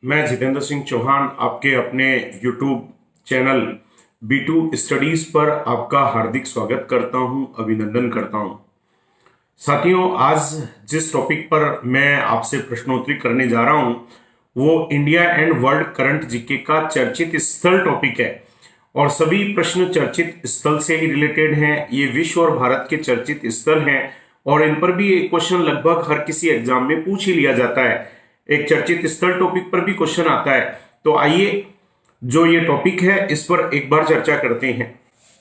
मैं जितेंद्र सिंह चौहान आपके अपने YouTube चैनल B2 स्टडीज पर आपका हार्दिक स्वागत करता हूं, अभिनंदन करता हूं। साथियों, आज जिस टॉपिक पर मैं आपसे प्रश्नोत्तरी करने जा रहा हूं वो India and world current GK का चर्चित स्थल टॉपिक है और सभी प्रश्न चर्चित स्थल से ही रिलेटेड हैं। ये विश्व और भारत के चर्चित स्थल हैं और इन पर भी एक क्वेश्चन लगभग हर किसी एग्जाम में पूछ ही लिया जाता है। एक चर्चित स्थल टॉपिक पर भी क्वेश्चन आता है। तो आइए जो ये टॉपिक है इस पर एक बार चर्चा करते हैं।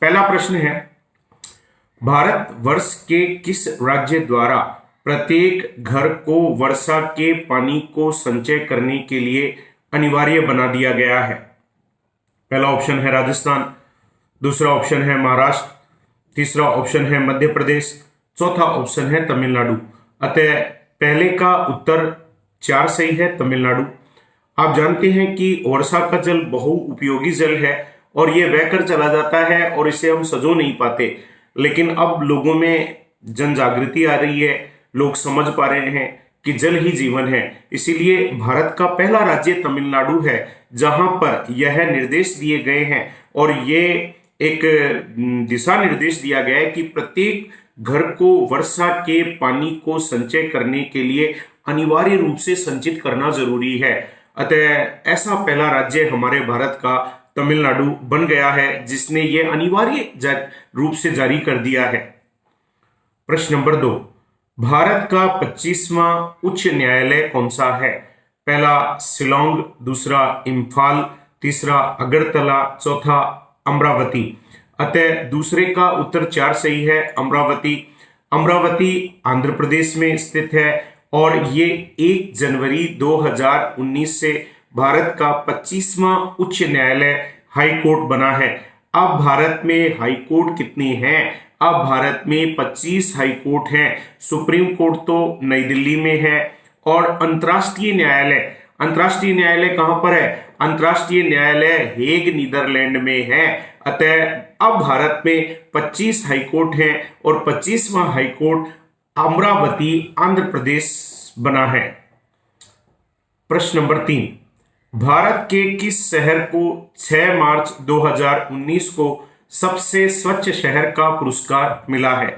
पहला प्रश्न है, भारत वर्ष के किस राज्य द्वारा प्रत्येक घर को वर्षा के पानी को संचय करने के लिए अनिवार्य बना दिया गया है? पहला ऑप्शन है राजस्थान, दूसरा ऑप्शन है महाराष्ट्र, तीसरा ऑप्शन है मध्य प्रदेश, चौथा ऑप्शन है तमिलनाडु। अतः पहले का उत्तर 4 सही है, तमिलनाडु। आप जानते हैं कि वर्षा का जल बहुउपयोगी जल है और यह बहकर चला जाता है और इसे हम सजो नहीं पाते, लेकिन अब लोगों में जन जागृति आ रही है, लोग समझ पा रहे हैं कि जल ही जीवन है। इसीलिए भारत का पहला राज्य तमिलनाडु है जहां पर यह निर्देश दिए गए हैं और ये एक दिशा निर्देश दिया गया है कि प्रत्येक घर को वर्षा के पानी को संचय करने के लिए अनिवार्य रूप से संचित करना जरूरी है। अतः ऐसा पहला राज्य हमारे भारत का तमिलनाडु बन गया है जिसने ये अनिवार्य रूप से जारी कर दिया है। प्रश्न नंबर 2, भारत का 25वां उच्च न्यायालय कौन सा है? पहला शिलोंग, दूसरा इम्फाल, तीसरा अगरतला, चौथा अमरावती। अतः दूसरे का उत्तर 4 सही है, अमरावती। अमरावती आंध्र प्रदेश में स्थित है और ये 1 जनवरी 2019 से भारत का 25वां उच्च न्यायालय हाई कोर्ट बना है। अब भारत में हाई कोर्ट कितने हैं? अब भारत में 25 हाई कोर्ट हैं। सुप्रीम कोर्ट तो नई दिल्ली में है और अंतर्राष्ट्रीय न्यायालय कहां पर है? अंतर्राष्ट्रीय न्यायालय हेग नीदरलैंड में है। अतः अब भारत में 25 हाई कोर्ट हैं और 25वां हाई कोर्ट अमरावती आंध्र प्रदेश बना है। प्रश्न नंबर 3, भारत के किस शहर को 6 मार्च 2019 को सबसे स्वच्छ शहर का पुरस्कार मिला है?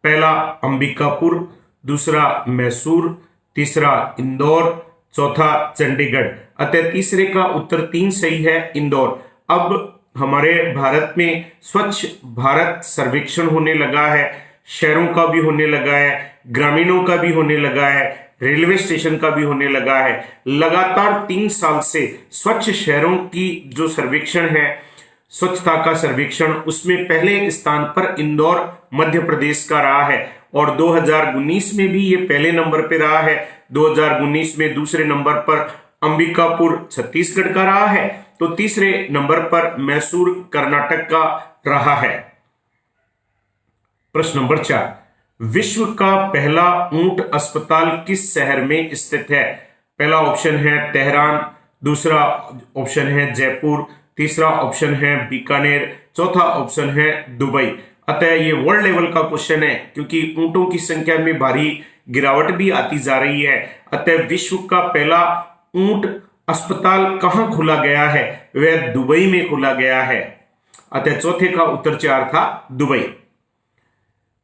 पहला अंबिकापुर, दूसरा मैसूर, तीसरा इंदौर, चौथा चंडीगढ़। अतः तीसरे का उत्तर 3 सही है, इंदौर। अब हमारे भारत में स्वच्छ भारत सर्वेक्षण होने लगा है, शहरों का भी होने लगा है, ग्रामीणों का भी होने लगा है, रेलवे स्टेशन का भी होने लगा है। लगातार 3 साल से स्वच्छ शहरों की जो सर्वेक्षण है, स्वच्छता का सर्वेक्षण, उसमें पहले स्थान पर इंदौर मध्य प्रदेश का रहा है और 2019 में भी ये पहले नंबर पे रहा है। 2019 में दूसरे नंबर पर अंबिकापुर छत्तीसगढ़ का रहा है, तो तीसरे नंबर पर मैसूर कर्नाटक का रहा है। प्रश्न नंबर 4, विश्व का पहला ऊंट अस्पताल किस शहर में स्थित है? पहला ऑप्शन है तेहरान, दूसरा ऑप्शन है जयपुर, तीसरा ऑप्शन है बीकानेर, चौथा ऑप्शन है दुबई। अतः ये वर्ल्ड लेवल का क्वेश्चन है क्योंकि ऊंटों की संख्या में भारी गिरावट भी आती जा रही है। अतः विश्व का पहला ऊंट अस्पताल कहां खोला गया है? वह दुबई में खोला गया है। अतः चौथे का उत्तर 4 था, दुबई।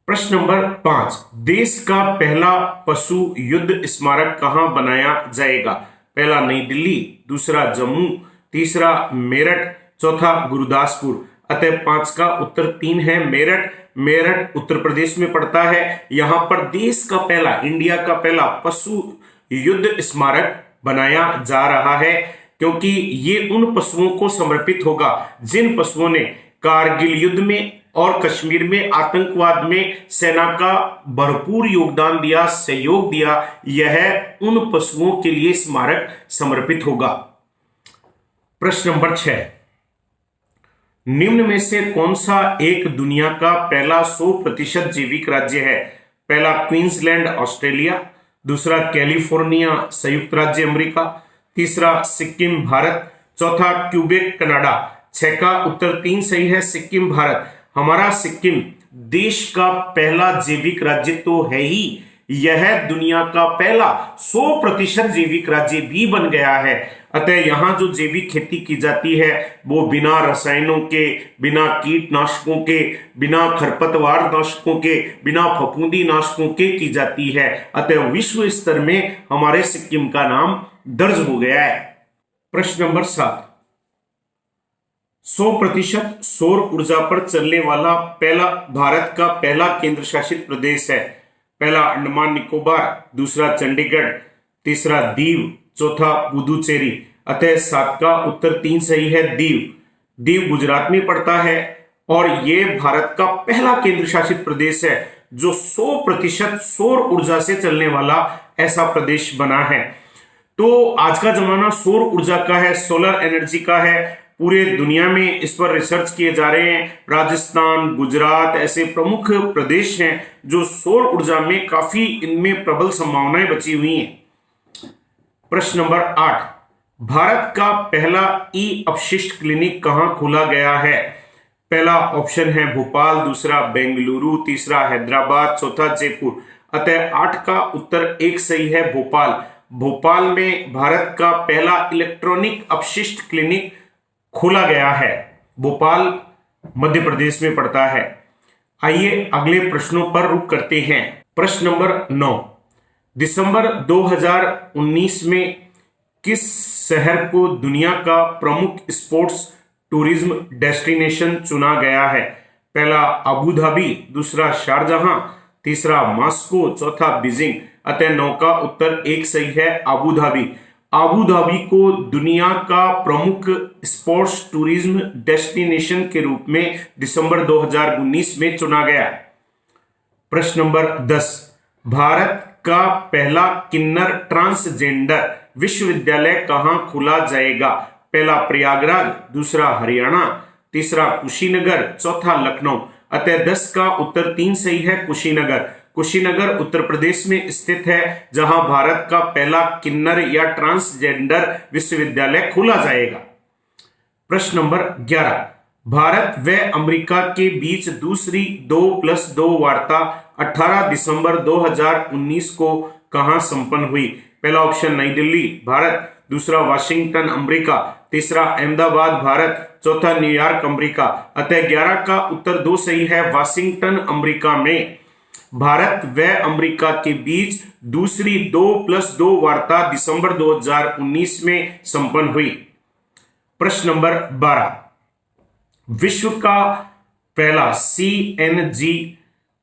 प्रश्न नंबर 5, देश का पहला पशु युद्ध स्मारक कहां बनाया जाएगा? पहला नई दिल्ली, दूसरा जम्मू, तीसरा मेरठ, चौथा गुरुदासपुर। अतः 5 का उत्तर 3 है, मेरठ। मेरठ उत्तर प्रदेश में पड़ता है। यहां पर देश का पहला, इंडिया का पहला पशु युद्ध स्मारक बनाया जा रहा है क्योंकि ये उन पशुओं को समर्पित होगा जिन पशुओं ने कारगिल युद्ध में और कश्मीर में आतंकवाद में सेना का भरपूर योगदान दिया, सहयोग दिया। यह उन पशुओं के लिए स्मारक समर्पित होगा। प्रश्न नंबर 6, निम्न में से कौन सा एक दुनिया का पहला 100% जैविक राज्य है? पहला क्वींसलैंड ऑस्ट्रेलिया, दूसरा कैलिफोर्निया संयुक्त राज्य अमेरिका, तीसरा सिक्किम भारत, चौथा क्यूबेक कनाडा। 6 का उत्तर 3 सही है, सिक्किम भारत। हमारा सिक्किम देश का पहला जैविक राज्य तो है ही, यह दुनिया का पहला 100% जैविक राज्य भी बन गया है। अतः यहाँ जो जैविक खेती की जाती है वो बिना रसायनों के, बिना कीटनाशकों के, बिना खरपतवार नाशकों के, बिना फफूंदी नाशकों के की जाती है। अतः विश्व स्तर में हमारे सिक्किम का नाम दर्ज हो गया है। प्रश्न नंबर 7, 100% सौर ऊर्जा पर चलने वाला पहला भारत का पहला केंद्र शासित प्रदेश है। पहला अंडमान निकोबार, दूसरा चंडीगढ़, तीसरा दीव, चौथा पुदुचेरी। अतः 7 का उत्तर 3 सही है, दीव। दीव गुजरात में पड़ता है और यह भारत का पहला केंद्र शासित प्रदेश है जो 100% सौर ऊर्जा से चलने वाला ऐसा प्रदेश बना है। तो आज का जमाना सौर ऊर्जा का है, सोलर एनर्जी का है। पूरे दुनिया में इस पर रिसर्च किए जा रहे हैं। राजस्थान, गुजरात ऐसे प्रमुख प्रदेश हैं जो सौर ऊर्जा में काफी इनमें प्रबल संभावनाएं बची हुई हैं। प्रश्न नंबर 8, भारत का पहला ई अपशिष्ट क्लिनिक कहां खोला गया है? पहला ऑप्शन है भोपाल, दूसरा बेंगलुरु, तीसरा हैदराबाद, चौथा जयपुर। अतः 8 का उत्तर 1 सही है, भोपाल। भोपाल में भारत का पहला इलेक्ट्रॉनिक अपशिष्ट क्लिनिक खोला गया है। भोपाल मध्य प्रदेश में पड़ता है। आइए अगले प्रश्नों पर रुक करते हैं। प्रश्न नंबर 9, दिसंबर 2019 में किस शहर को दुनिया का प्रमुख स्पोर्ट्स टूरिज्म डेस्टिनेशन चुना गया है? पहला अबू धाबी, दूसरा शारजहां, तीसरा मॉस्को, चौथा बीजिंग। अतः 9 का उत्तर 1 सही है, अबू धाबी। अबू धाबी को दुनिया का प्रमुख स्पोर्ट्स टूरिज्म डेस्टिनेशन के रूप में दिसंबर 2019 में चुना गया। प्रश्न नंबर 10, भारत का पहला किन्नर ट्रांसजेंडर विश्वविद्यालय कहां खोला जाएगा? पहला प्रयागराज, दूसरा हरियाणा, तीसरा कुशीनगर, चौथा लखनऊ। अतः 10 का उत्तर 3 सही है, कुशीनगर। कुशीनगर उत्तर प्रदेश में स्थित है जहां भारत का पहला किन्नर या ट्रांसजेंडर विश्वविद्यालय खोला जाएगा। प्रश्न नंबर 11, भारत व अमेरिका के बीच दूसरी 2+2 वार्ता 18 दिसंबर 2019 को कहां संपन्न हुई? पहला ऑप्शन नई दिल्ली, भारत, दूसरा वाशिंगटन, अमेरिका, तीसरा अहमदाबाद, भारत, चौथा न्यूयॉर्क, अमेरिका। अतः 11 का उत्तर 2 सही है, वाशिंगटन, अमेरिका में भारत व अमेरिका के बीच दूसरी 2+2 वार्ता दिसंबर 2019 में संपन्न हुई। प्रश्न नंबर 12, विश्व का पहला CNG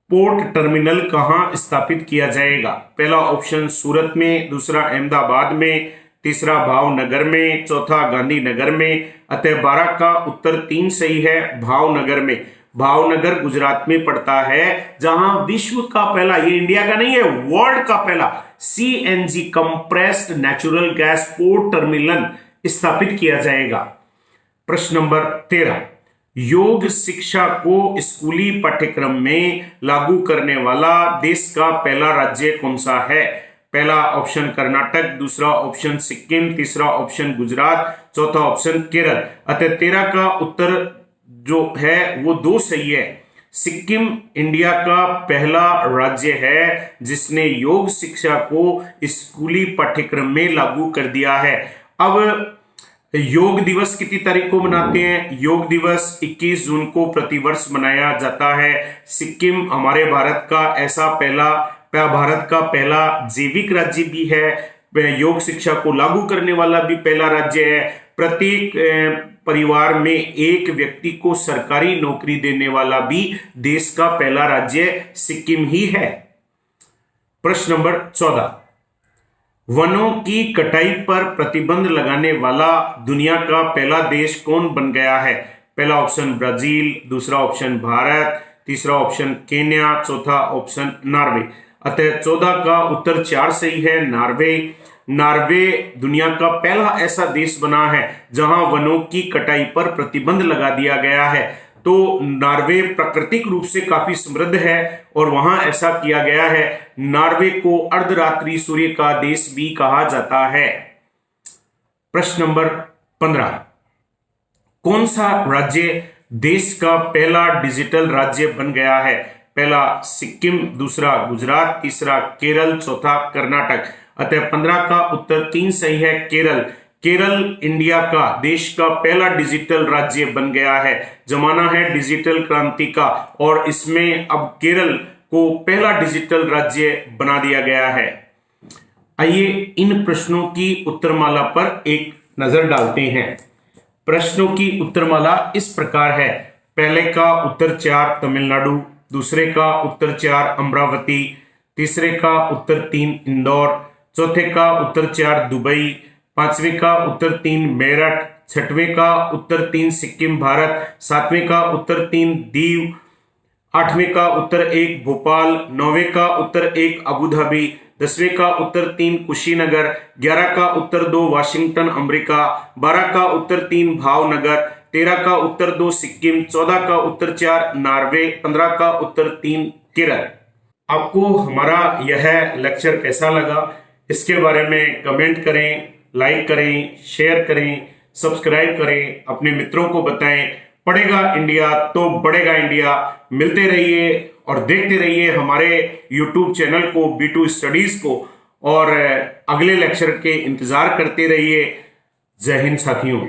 पोर्ट टर्मिनल कहां स्थापित किया जाएगा? पहला ऑप्शन सूरत में, दूसरा अहमदाबाद में, तीसरा भावनगर में, चौथा गांधीनगर में। अतः 12 का उत्तर 3 सही है, भावनगर में। भावनगर गुजरात में पड़ता है जहां विश्व का पहला, ये इंडिया का नहीं है, वर्ल्ड का पहला CNG compressed natural gas port terminal स्थापित किया जाएगा। प्रश्न नंबर 13, योग शिक्षा को स्कूली पाठ्यक्रम में लागू करने वाला देश का पहला राज्य कौन सा है? पहला ऑप्शन कर्नाटक, दूसरा ऑप्शन सिक्किम, तीसरा ऑप्शन गुजरात, चौथा ऑप्शन केरल। अतः 13 का उत्तर जो है वो 2 सही है। सिक्किम इंडिया का पहला राज्य है जिसने योग शिक्षा को स्कूली पाठ्यक्रम में लागू कर दिया है। अब योग दिवस कितनी तारीख को मनाते हैं? योग दिवस 21 जून को प्रतिवर्ष मनाया जाता है। सिक्किम हमारे भारत का ऐसा भारत का पहला जैविक राज्य भी है, योग शिक्षा को लागू करने वाला भी पहला राज्य है। प्रत्येक परिवार में एक व्यक्ति को सरकारी नौकरी देने वाला भी देश का पहला राज्य सिक्किम ही है। प्रश्न नंबर 14, वनों की कटाई पर प्रतिबंध लगाने वाला दुनिया का पहला देश कौन बन गया है? पहला ऑप्शन ब्राजील, दूसरा ऑप्शन भारत, तीसरा ऑप्शन केन्या, चौथा ऑप्शन नॉर्वे। अतः 14 का उत्तर 4 सही है, नॉर्वे। नॉर्वे दुनिया का पहला ऐसा देश बना है जहां वनों की कटाई पर प्रतिबंध लगा दिया गया है। तो नॉर्वे प्राकृतिक रूप से काफी समृद्ध है और वहां ऐसा किया गया है। नॉर्वे को अर्धरात्रि सूर्य का देश भी कहा जाता है। प्रश्न नंबर 15, कौन सा राज्य देश का पहला डिजिटल राज्य बन गया है? पहला सिक्किम, दूसरा गुजरात, तीसरा केरल, चौथा कर्नाटक। अतः 15 का उत्तर 3 सही है, केरल। केरल इंडिया का, देश का पहला डिजिटल राज्य बन गया है। जमाना है डिजिटल क्रांति का और इसमें अब केरल को पहला डिजिटल राज्य बना दिया गया है। आइए इन प्रश्नों की उत्तरमाला पर एक नजर डालते हैं। प्रश्नों की उत्तरमाला इस प्रकार है। पहले का उत्तर 4 तमिलनाडु, दूसरे का उत्तर 4 अमरावती, तीसरे का उत्तर 3 इंदौर, चौथे का उत्तर 4 दुबई, पांचवें का उत्तर 3 मेरठ, छठवें का उत्तर 3 सिक्किम भारत, सातवें का उत्तर 3 दीव, आठवें का उत्तर 1 भोपाल, नौवें का उत्तर 1 अबू धाबी, 10वें का उत्तर 3 कुशीनगर, 11 का उत्तर 2 वाशिंगटन अमेरिका, 12 का उत्तर 3 भावनगर, 13 का उत्तर 2 सिक्किम, 14 का उत्तर 4 नॉर्वे, 15 का उत्तर 3 केरल। आपको हमारा यह लेक्चर कैसा लगा इसके बारे में कमेंट करें, लाइक करें, शेयर करें, सब्सक्राइब करें, अपने मित्रों को बताएं। पढ़ेगा इंडिया तो बढ़ेगा इंडिया। मिलते रहिए और देखते रहिए हमारे YouTube चैनल को, B2 स्टडीज को, और अगले लेक्चर के इंतजार करते रहिए। जय हिंद साथियों।